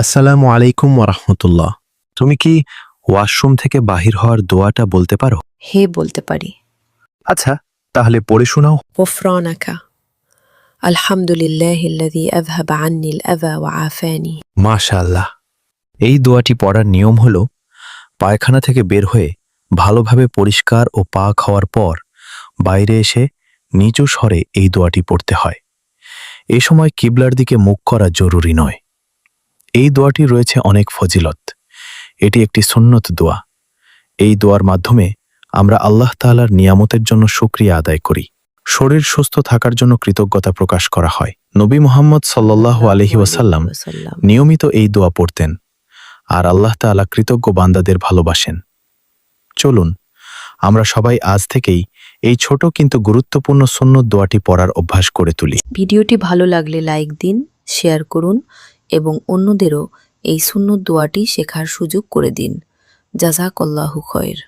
আসসালামু আলাইকুম ওরহমতুল্লাহ। তুমি কি ওয়াশরুম থেকে বাহির হওয়ার দোয়াটা বলতে পারো? হে বলতে পারি। আচ্ছা, তাহলে পড়ে শোনাও। غفرانك الحمد لله الذي أذهب عني الأذى وعافاني। মাশাআল্লাহ। এই দোয়াটি পড়ার নিয়ম হলো পায়খানা থেকে বের হয়ে ভালোভাবে পরিষ্কার ও পাক হওয়ার পর বাইরে এসে নিচু স্বরে এই দোয়াটি পড়তে হয়। এই সময় কিবলার দিকে মুখ করা জরুরি নয়। এই দোয়াটি রয়েছে অনেক ফজিলত। এটি একটি সুন্নত দোয়া। এই দোয়ার মাধ্যমে আমরা আল্লাহ তাআলার নিয়ামতের জন্য শুকরিয়া আদায় করি। শরীর সুস্থ থাকার জন্য কৃতজ্ঞতা প্রকাশ করা হয়। নবী মুহাম্মদ সাল্লাল্লাহু আলাইহি ওয়াসাল্লাম নিয়মিত এই দোয়া পড়তেন, আর আল্লাহ তাআলা কৃতজ্ঞ বান্দাদের ভালোবাসেন। চলুন আমরা সবাই আজ থেকেই এই ছোট কিন্তু গুরুত্বপূর্ণ সুন্নত দোয়াটি পড়ার অভ্যাস করে তুলি। ভিডিওটি ভালো লাগলে লাইক দিন, শেয়ার করুন এবং অন্যদেরও এই সুন্নত দোয়াটি শেখার সুযোগ করে দিন। জাযাকাল্লাহু খায়র।